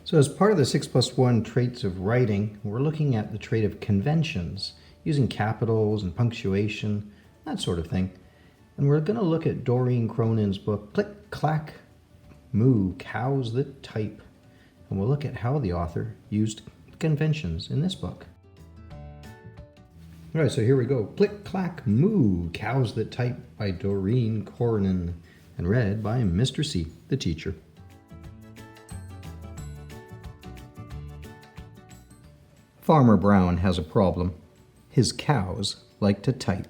So as part of the 6+1 traits of writing, we're looking at the trait of conventions, using capitals and punctuation, that sort of thing. And we're going to look at Doreen Cronin's book, Clack Moo, Cows That Type. And we'll look at how the author used conventions in this book. All right, so here we go. Clack Moo, Cows That Type by Doreen Cronin, and read by Mr. C, the teacher. Farmer Brown has a problem. His cows like to type.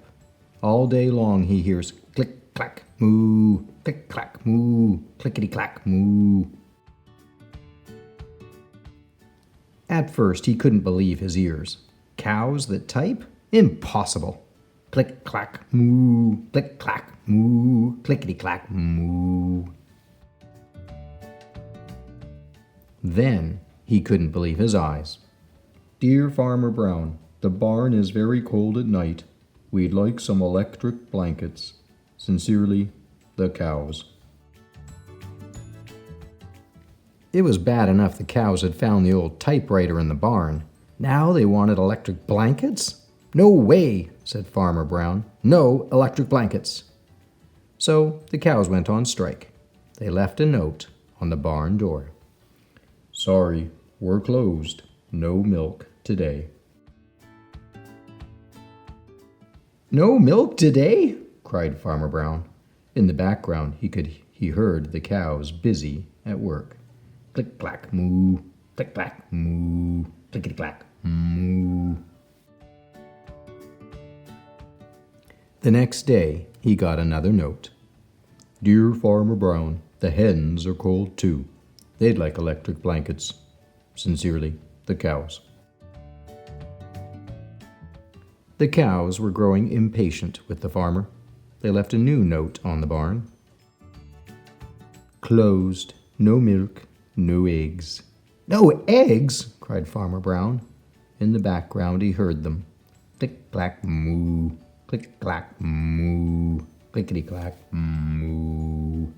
All day long he hears click, clack, moo, click, clack, moo, clickety, clack, moo. At first he couldn't believe his ears. Cows that type? Impossible. Click, clack, moo, click, clack, moo, clickety, clack, moo. Then he couldn't believe his eyes. Dear Farmer Brown, the barn is very cold at night. We'd like some electric blankets. Sincerely, the cows. It was bad enough the cows had found the old typewriter in the barn. Now they wanted electric blankets? No way, said Farmer Brown. No electric blankets. So the cows went on strike. They left a note on the barn door. Sorry, we're closed. No milk today. No milk today? Cried Farmer Brown. In the background he heard the cows busy at work. Click clack moo, click clack moo, clickety clack moo. The next day he got another note. Dear Farmer Brown, the hens are cold too. They'd like electric blankets. Sincerely, the cows. The cows were growing impatient with the farmer. They left a new note on the barn. Closed. No milk. No eggs. No eggs? Cried Farmer Brown. In the background he heard them. Click, clack, moo. Click, clack, moo. Clickety, clack, moo.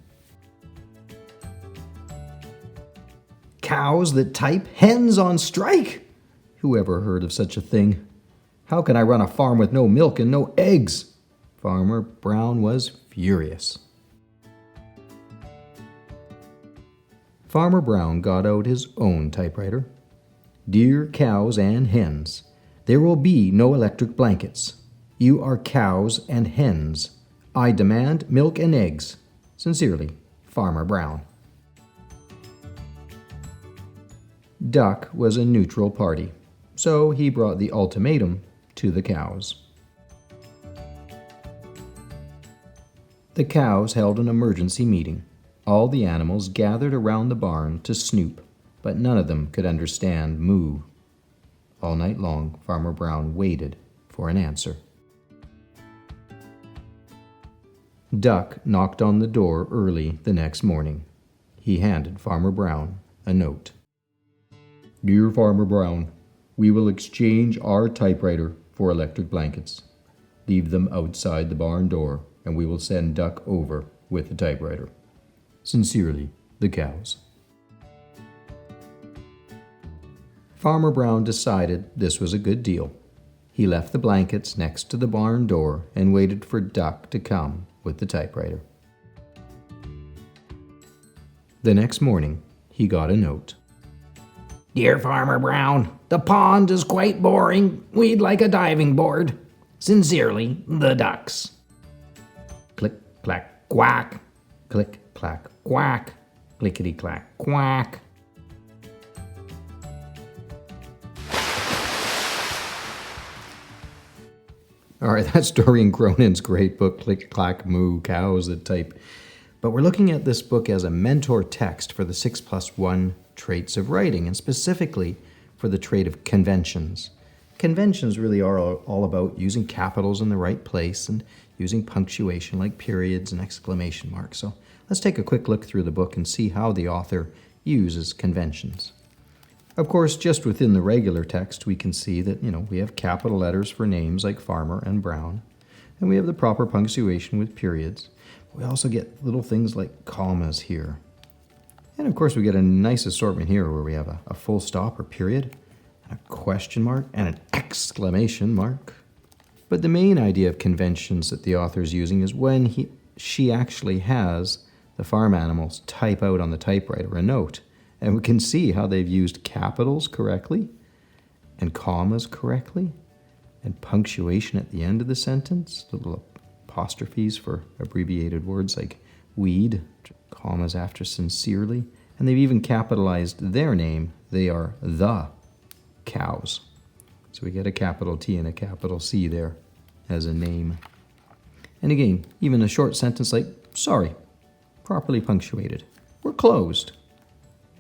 Cows that type? Hens on strike? Who ever heard of such a thing? How can I run a farm with no milk and no eggs? Farmer Brown was furious. Farmer Brown got out his own typewriter. Dear cows and hens, there will be no electric blankets. You are cows and hens. I demand milk and eggs. Sincerely, Farmer Brown. Duck was a neutral party, so he brought the ultimatum to the cows. The cows held an emergency meeting. All the animals gathered around the barn to snoop, but none of them could understand moo. All night long, Farmer Brown waited for an answer. Duck knocked on the door early the next morning. He handed Farmer Brown a note. Dear Farmer Brown, we will exchange our typewriter for electric blankets. Leave them outside the barn door, and we will send Duck over with the typewriter. Sincerely, the cows. Farmer Brown decided this was a good deal. He left the blankets next to the barn door and waited for Duck to come with the typewriter. The next morning, he got a note. Dear Farmer Brown, the pond is quite boring. We'd like a diving board. Sincerely, the ducks. Click, clack, quack. Click, clack, quack. Clickety, clack, quack. All right, that's Doreen Cronin's great book, Click, Clack, Moo, Cows That Type. But we're looking at this book as a mentor text for the 6+1 traits of writing, and specifically for the trait of conventions. Conventions really are all about using capitals in the right place and using punctuation like periods and exclamation marks. So let's take a quick look through the book and see how the author uses conventions. Of course, just within the regular text, we can see that, we have capital letters for names like Farmer and Brown, and we have the proper punctuation with periods. We also get little things like commas here. And of course we get a nice assortment here where we have a full stop or period, and a question mark, and an exclamation mark. But the main idea of conventions that the author is using is when she actually has the farm animals type out on the typewriter a note. And we can see how they've used capitals correctly, and commas correctly, and punctuation at the end of the sentence, little apostrophes for abbreviated words like weed, commas after sincerely, and they've even capitalized their name. They are the cows. So we get a capital T and a capital C there as a name. And again, even a short sentence like, sorry, properly punctuated. We're closed.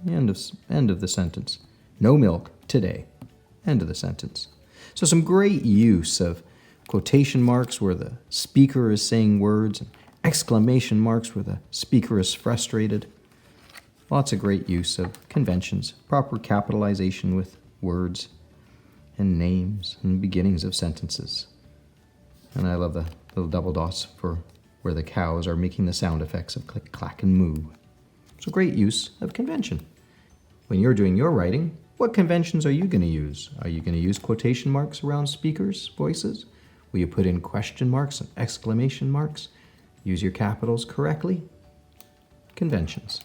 End of the sentence. No milk today. End of the sentence. So some great use of quotation marks where the speaker is saying words, and exclamation marks where the speaker is frustrated. Lots of great use of conventions, proper capitalization with words and names and beginnings of sentences. And I love the little double dots for where the cows are making the sound effects of click, clack, and moo. So great use of convention. When you're doing your writing, what conventions are you going to use? Are you going to use quotation marks around speakers' voices? Will you put in question marks and exclamation marks? Use your capitals correctly? Conventions.